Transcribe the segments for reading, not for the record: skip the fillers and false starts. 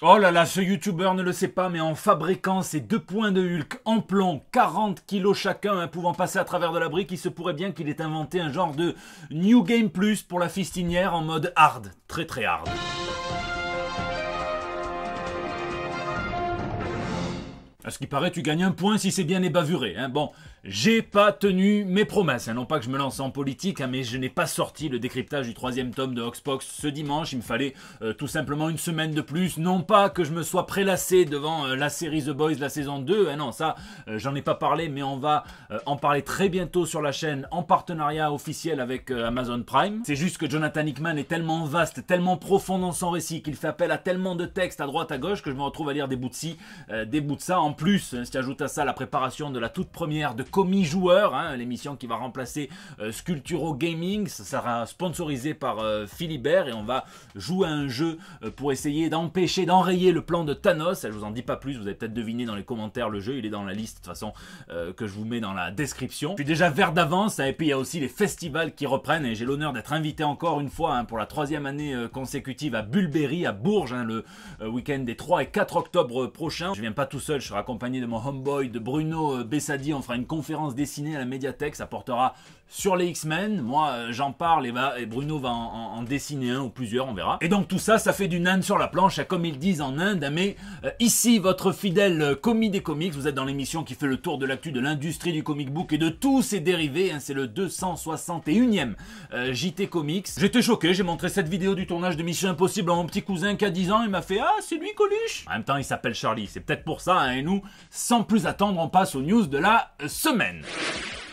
Oh là là, ce youtubeur ne le sait pas, mais en fabriquant ces 2 points de Hulk en plomb, 40 kilos chacun, hein, pouvant passer à travers de la brique, il se pourrait bien qu'il ait inventé un genre de New Game Plus pour la fistinière en mode hard, très très hard. À ce qui paraît, tu gagnes un point si c'est bien ébavuré. Hein. Bon, j'ai pas tenu mes promesses. Hein. Non pas que je me lance en politique, hein, mais je n'ai pas sorti le décryptage du 3e tome de Hoxpox ce dimanche. Il me fallait tout simplement une semaine de plus. Non pas que je me sois prélassé devant la série The Boys, la saison 2. Hein, non, ça, j'en ai pas parlé, mais on va en parler très bientôt sur la chaîne en partenariat officiel avec Amazon Prime. C'est juste que Jonathan Hickman est tellement vaste, tellement profond dans son récit, qu'il fait appel à tellement de textes à droite à gauche que je me retrouve à lire des bouts de ci, des bouts de ça. En plus, si tu ajoutes à ça la préparation de la toute première de Commis Joueur, hein, l'émission qui va remplacer Sculpturo Gaming, ça sera sponsorisé par Philibert et on va jouer à un jeu pour essayer d'empêcher, d'enrayer le plan de Thanos. Je vous en dis pas plus, vous avez peut-être deviné dans les commentaires le jeu, il est dans la liste de toute façon que je vous mets dans la description. Je suis déjà vert d'avance, hein, et puis il y a aussi les festivals qui reprennent et j'ai l'honneur d'être invité encore une fois, hein, pour la 3e année consécutive à Bulberry, à Bourges, hein, le week-end des 3 et 4 octobre prochains. Je viens pas tout seul, je serai accompagné de mon homeboy, de Bruno Bessadi. On fera une conférence dessinée à la médiathèque, ça portera sur les X-Men. Moi, j'en parle et Bruno va en dessiner un ou plusieurs, on verra. Et donc tout ça, ça fait du nan sur la planche, comme ils disent en Inde. Mais ici, votre fidèle commis des comics, vous êtes dans l'émission qui fait le tour de l'actu de l'industrie du comic book et de tous ses dérivés. Hein, c'est le 261e JT Comics. J'étais choqué, j'ai montré cette vidéo du tournage de Mission Impossible à mon petit cousin qui a 10 ans. Il m'a fait « Ah, c'est lui Coluche !» En même temps, il s'appelle Charlie, c'est peut-être pour ça. Hein, et nous, sans plus attendre, on passe aux news de la semaine.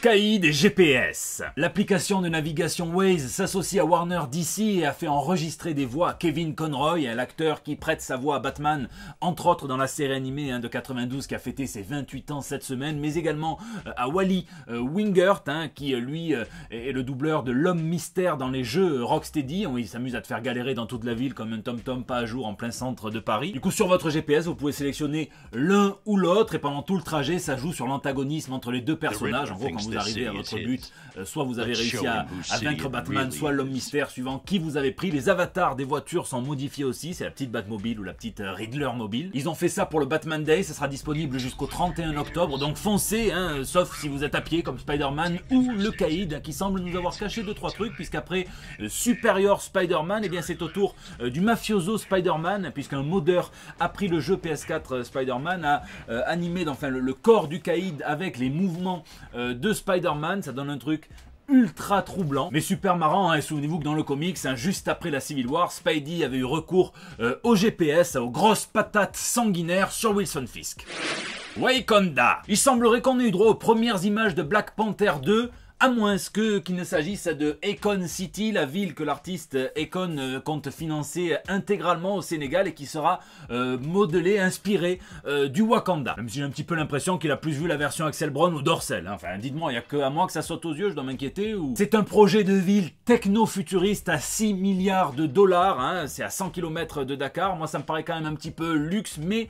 Caïd et GPS. L'application de navigation Waze s'associe à Warner DC et a fait enregistrer des voix à Kevin Conroy, l'acteur qui prête sa voix à Batman, entre autres dans la série animée de 92 qui a fêté ses 28 ans cette semaine, mais également à Wally Wingert, qui lui est le doubleur de l'homme mystère dans les jeux Rocksteady. Il s'amuse à te faire galérer dans toute la ville comme un tom-tom pas à jour en plein centre de Paris. Du coup, sur votre GPS, vous pouvez sélectionner l'un ou l'autre et pendant tout le trajet, ça joue sur l'antagonisme entre les 2 personnages. En gros, quand vous arrivez à votre but, soit vous avez réussi à vaincre Batman, soit l'homme mystère, suivant qui vous avez pris. Les avatars des voitures sont modifiés aussi, c'est la petite Batmobile ou la petite Riddler mobile. Ils ont fait ça pour le Batman Day, ça sera disponible jusqu'au 31 octobre, donc foncez, hein, sauf si vous êtes à pied comme Spider-Man ou le Caïd, qui semble nous avoir caché 2-3 trucs, puisqu'après Superior Spider-Man, eh bien c'est au tour du mafioso Spider-Man, puisqu'un modeur a pris le jeu PS4 Spider-Man, a animé le corps du Caïd avec les mouvements de Spider-Man, ça donne un truc ultra troublant, mais super marrant. Hein. Souvenez-vous que dans le comics, juste après la Civil War, Spidey avait eu recours au GPS, aux grosses patates sanguinaires sur Wilson Fisk. Wakanda. Il semblerait qu'on ait eu droit aux premières images de Black Panther 2, à moins qu'il ne s'agisse de Akon City, la ville que l'artiste Akon compte financer intégralement au Sénégal et qui sera modelée, inspirée du Wakanda. Même si j'ai un petit peu l'impression qu'il a plus vu la version Axel Brown ou Dorsel. Hein. Enfin, dites-moi, il n'y a que à moi que ça saute aux yeux, je dois m'inquiéter ou... C'est un projet de ville techno-futuriste à 6 milliards de dollars. Hein. C'est à 100 km de Dakar. Moi, ça me paraît quand même un petit peu luxe, mais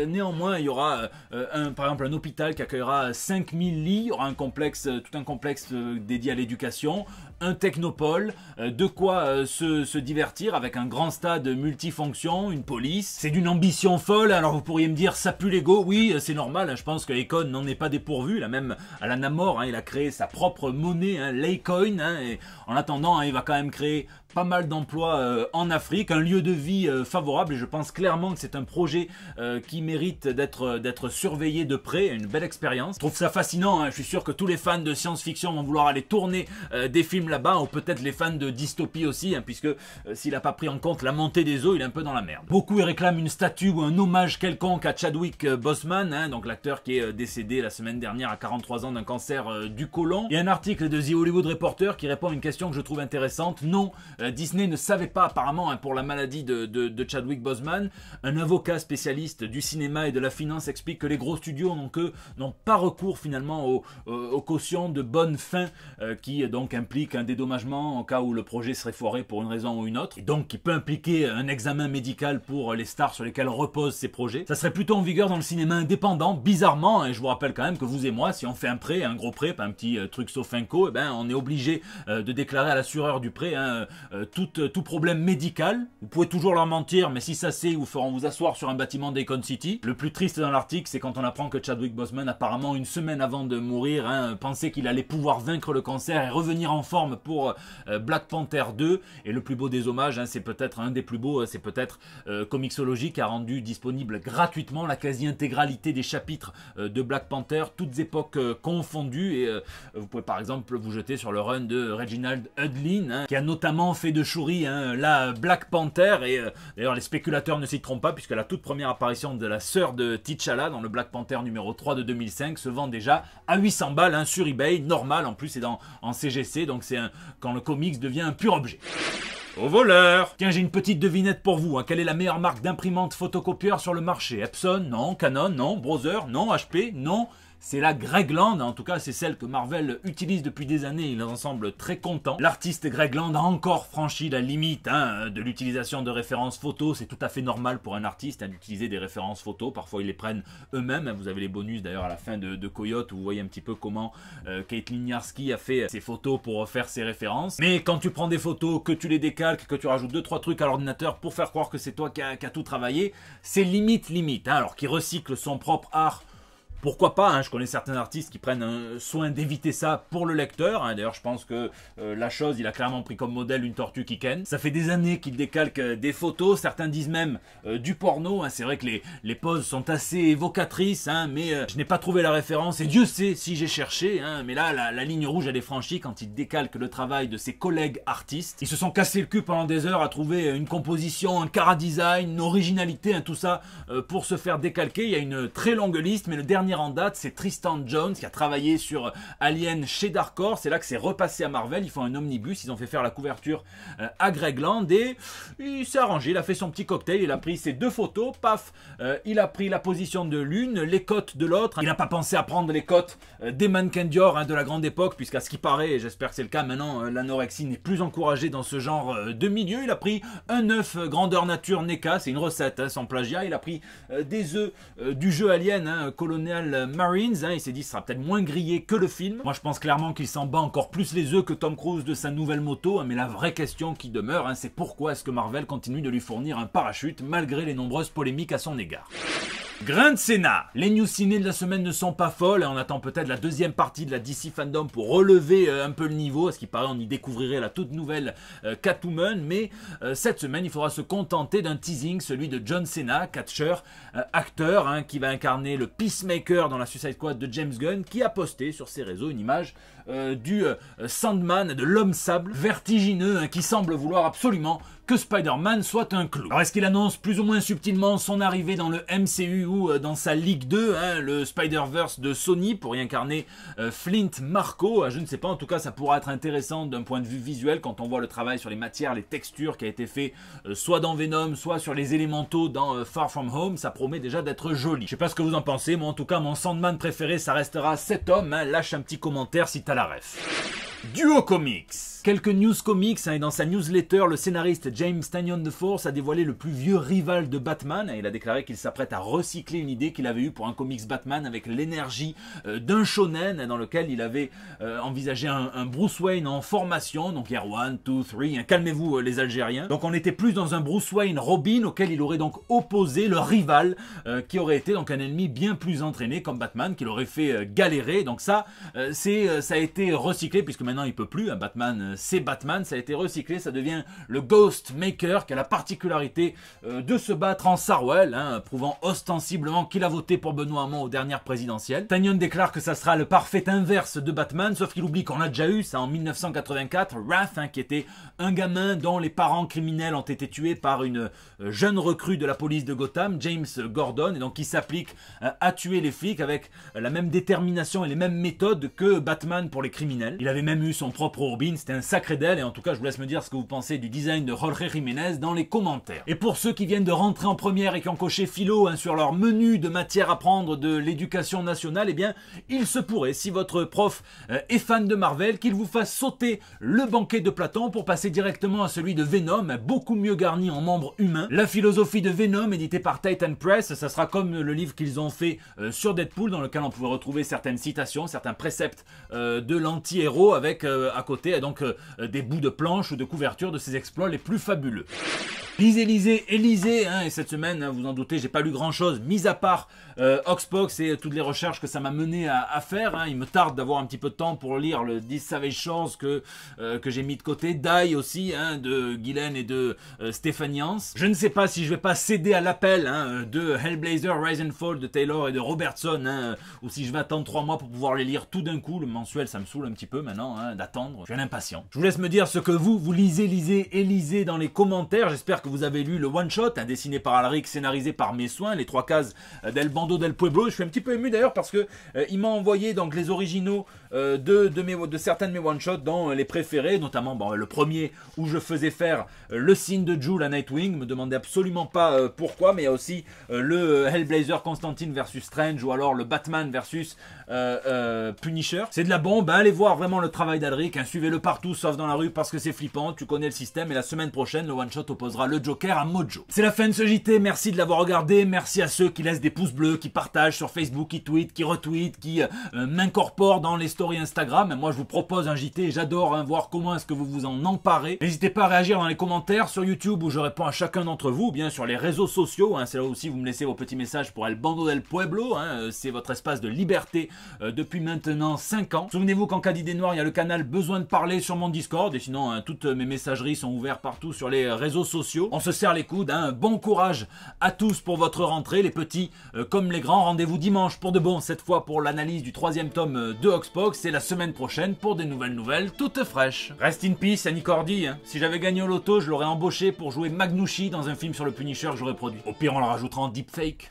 néanmoins, il y aura par exemple un hôpital qui accueillera 5000 lits. Il y aura un complexe, tout un complexe dédié à l'éducation, un technopole, de quoi se divertir avec un grand stade multifonction, une police. C'est d'une ambition folle, alors vous pourriez me dire ça pue l'ego, oui c'est normal, je pense que Akon n'en est pas dépourvu, là même à la Namor, il a créé sa propre monnaie, Laycoin, et en attendant il va quand même créer pas mal d'emplois en Afrique, un lieu de vie favorable et je pense clairement que c'est un projet qui mérite d'être surveillé de près, une belle expérience. Je trouve ça fascinant, je suis sûr que tous les fans de science-fiction vont vouloir aller tourner des films là-bas, ou peut-être les fans de dystopie aussi, puisque s'il n'a pas pris en compte la montée des eaux, il est un peu dans la merde. Beaucoup y réclament une statue ou un hommage quelconque à Chadwick Boseman, donc l'acteur qui est décédé la semaine dernière à 43 ans d'un cancer du côlon. Il y a un article de The Hollywood Reporter qui répond à une question que je trouve intéressante. Non, Disney ne savait pas apparemment pour la maladie de Chadwick Boseman. Un avocat spécialiste du cinéma et de la finance explique que les gros studios n'ont pas recours finalement aux cautions de bonne fin qui donc impliquent un dédommagement au cas où le projet serait foiré pour une raison ou une autre, et donc qui peut impliquer un examen médical pour les stars sur lesquelles reposent ces projets. Ça serait plutôt en vigueur dans le cinéma indépendant, bizarrement, et je vous rappelle quand même que vous et moi, si on fait un prêt, un gros prêt, pas un petit truc Sofinco, eh ben, on est obligé de déclarer à l'assureur du prêt tout problème médical. Vous pouvez toujours leur mentir, mais si ça c'est, ils vous feront vous asseoir sur un bâtiment d'Acon City. Le plus triste dans l'article, c'est quand on apprend que Chadwick Boseman, apparemment une semaine avant de mourir, pensait qu'il allait pouvoir vaincre le cancer et revenir en forme pour Black Panther 2. Et le plus beau des hommages, c'est peut-être un des plus beaux, c'est peut-être Comixology qui a rendu disponible gratuitement la quasi-intégralité des chapitres de Black Panther, toutes époques confondues. Et vous pouvez par exemple vous jeter sur le run de Reginald Hudlin, qui a notamment fait de Shuri la Black Panther. Et d'ailleurs les spéculateurs ne s'y trompent pas, puisque la toute première apparition de la sœur de T'Challa dans le Black Panther numéro 3 de 2005 se vend déjà à 800 balles sur eBay, normal, en plus c'est en CGC, donc c'est quand le comics devient un pur objet. Au voleur! Tiens, j'ai une petite devinette pour vous. Quelle est la meilleure marque d'imprimante photocopieur sur le marché? Epson? Non. Canon? Non. Brother? Non. HP? Non. C'est la Greg Land, en tout cas c'est celle que Marvel utilise depuis des années, il en semble très content. L'artiste Greg Land a encore franchi la limite de l'utilisation de références photos, c'est tout à fait normal pour un artiste d'utiliser des références photos, parfois ils les prennent eux-mêmes, vous avez les bonus d'ailleurs à la fin de Coyote où vous voyez un petit peu comment Caitlin Yarsky a fait ses photos pour faire ses références. Mais quand tu prends des photos, que tu les décalques, que tu rajoutes 2-3 trucs à l'ordinateur pour faire croire que c'est toi qui as tout travaillé, c'est limite. Alors qu'il recycle son propre art, pourquoi pas, je connais certains artistes qui prennent soin d'éviter ça pour le lecteur. D'ailleurs, je pense que La Chose, il a clairement pris comme modèle une tortue qui ken. Ça fait des années qu'il décalque des photos. Certains disent même du porno. C'est vrai que les poses sont assez évocatrices, mais je n'ai pas trouvé la référence. Et Dieu sait si j'ai cherché. Mais là, la ligne rouge, elle est franchie quand il décalque le travail de ses collègues artistes. Ils se sont cassés le cul pendant des heures à trouver une composition, un chara-design, une originalité, tout ça pour se faire décalquer. Il y a une très longue liste, mais le dernier en date, c'est Tristan Jones qui a travaillé sur Alien chez Dark Horse. C'est là que c'est repassé à Marvel. Ils font un omnibus, ils ont fait faire la couverture à Greg Land et il s'est arrangé, il a fait son petit cocktail, il a pris ses deux photos, paf, il a pris la position de l'une, les cotes de l'autre. Il n'a pas pensé à prendre les cotes des mannequins Dior de la grande époque, puisqu'à ce qui paraît, et j'espère que c'est le cas maintenant, l'anorexie n'est plus encouragée dans ce genre de milieu. Il a pris un œuf grandeur nature NECA, c'est une recette sans plagiat. Il a pris des œufs du jeu Alien, Colonial Marines, il s'est dit ça sera peut-être moins grillé que le film. Moi je pense clairement qu'il s'en bat encore plus les œufs que Tom Cruise de sa nouvelle moto, mais la vraie question qui demeure, c'est pourquoi est-ce que Marvel continue de lui fournir un parachute malgré les nombreuses polémiques à son égard. Grain de Sénat. Les news ciné de la semaine ne sont pas folles et on attend peut-être la deuxième partie de la DC Fandom pour relever un peu le niveau. À ce qui paraît, on y découvrirait la toute nouvelle Catwoman, mais cette semaine, il faudra se contenter d'un teasing, celui de John Cena, catcheur, acteur, qui va incarner le Peacemaker dans la Suicide Squad de James Gunn, qui a posté sur ses réseaux une image du Sandman, de l'homme sable vertigineux, qui semble vouloir absolument que Spider-Man soit un clou. Alors est-ce qu'il annonce plus ou moins subtilement son arrivée dans le MCU ou dans sa Ligue 2, le Spider-Verse de Sony pour y incarner Flint Marko? Je ne sais pas, en tout cas ça pourra être intéressant d'un point de vue visuel quand on voit le travail sur les matières, les textures qui a été fait soit dans Venom, soit sur les élémentaux dans Far From Home. Ça promet déjà d'être joli. Je sais pas ce que vous en pensez, moi en tout cas mon Sandman préféré ça restera cet homme. Lâche un petit commentaire si t'as la ref. Duo Comics. Quelques news comics, et dans sa newsletter, le scénariste James Tynion de Force a dévoilé le plus vieux rival de Batman. Il a déclaré qu'il s'apprête à recycler une idée qu'il avait eue pour un comics Batman avec l'énergie d'un shonen dans lequel il avait envisagé un Bruce Wayne en formation, donc Year 1, 2, 3, calmez-vous les Algériens. Donc on était plus dans un Bruce Wayne Robin auquel il aurait donc opposé le rival qui aurait été donc un ennemi bien plus entraîné comme Batman, qui l'aurait fait galérer. Donc ça, ça a été recyclé puisque maintenant il peut plus, Batman c'est Batman, ça a été recyclé, ça devient le Ghost Maker qui a la particularité de se battre en Sarwell, prouvant ostensiblement qu'il a voté pour Benoît Hamon aux dernières présidentielles. Tynion déclare que ça sera le parfait inverse de Batman, sauf qu'il oublie qu'on l'a déjà eu, ça en 1984, Wrath, qui était un gamin dont les parents criminels ont été tués par une jeune recrue de la police de Gotham, James Gordon, et donc qui s'applique à tuer les flics avec la même détermination et les mêmes méthodes que Batman pour les criminels. Il avait même même eu son propre Robin, c'était un sacré d'elle, et en tout cas je vous laisse me dire ce que vous pensez du design de Jorge Jiménez dans les commentaires. Et pour ceux qui viennent de rentrer en première et qui ont coché philo sur leur menu de matière à prendre de l'éducation nationale, eh bien il se pourrait, si votre prof est fan de Marvel, qu'il vous fasse sauter le banquet de Platon pour passer directement à celui de Venom, beaucoup mieux garni en membres humains. La philosophie de Venom, édité par Titan Press, ça sera comme le livre qu'ils ont fait sur Deadpool, dans lequel on pouvait retrouver certaines citations, certains préceptes de l'anti-héros, avec à côté donc des bouts de planches ou de couverture de ses exploits les plus fabuleux. Lisez, et cette semaine, vous en doutez, j'ai pas lu grand chose, mis à part Oxbox et toutes les recherches que ça m'a mené à faire. Il me tarde d'avoir un petit peu de temps pour lire le 10 Savage Chance que j'ai mis de côté, Die aussi, de Gillen et de Stéphanie Hans. Je ne sais pas si je vais pas céder à l'appel de Hellblazer, Rise and Fall de Taylor et de Robertson, ou si je vais attendre 3 mois pour pouvoir les lire tout d'un coup. Le mensuel, ça me saoule un petit peu maintenant d'attendre. Je suis un impatient. Je vous laisse me dire ce que vous lisez dans les commentaires. J'espère que vous avez lu le one-shot, dessiné par Alric, scénarisé par mes soins, les 3 cases d'El Bando del Pueblo. Je suis un petit peu ému d'ailleurs parce que il m'a envoyé donc les originaux de certains de mes one-shots, dont les préférés, notamment le premier où je faisais faire le signe de Jewel à Nightwing. Me demandez absolument pas pourquoi, mais il y a aussi le Hellblazer Constantine versus Strange, ou alors le Batman versus Punisher. C'est de la bombe, allez voir vraiment le travail d'Alric, suivez-le partout sauf dans la rue parce que c'est flippant, tu connais le système, et la semaine prochaine le one-shot opposera le Joker à Mojo. C'est la fin de ce JT, merci de l'avoir regardé, merci à ceux qui laissent des pouces bleus, qui partagent sur Facebook, qui tweetent, qui retweetent, qui m'incorporent dans les stories Instagram. Moi je vous propose un JT, j'adore voir comment est-ce que vous vous en emparez. N'hésitez pas à réagir dans les commentaires sur YouTube où je réponds à chacun d'entre vous, ou bien sur les réseaux sociaux, c'est là aussi vous me laissez vos petits messages pour El Bando del Pueblo, c'est votre espace de liberté depuis maintenant 5 ans. Souvenez-vous qu'en cas d'idée noire, il y a le canal Besoin de parler sur mon Discord, et sinon toutes mes messageries sont ouvertes partout sur les réseaux sociaux. On se serre les coudes, bon courage à tous pour votre rentrée, les petits comme les grands. Rendez-vous dimanche pour de bon, cette fois pour l'analyse du 3e tome de Oxbox, et la semaine prochaine pour des nouvelles toutes fraîches. Rest in peace Annie Cordy, si j'avais gagné au loto, je l'aurais embauché pour jouer Magnouchi dans un film sur le Punisher que j'aurais produit. Au pire on le rajoutera en deepfake.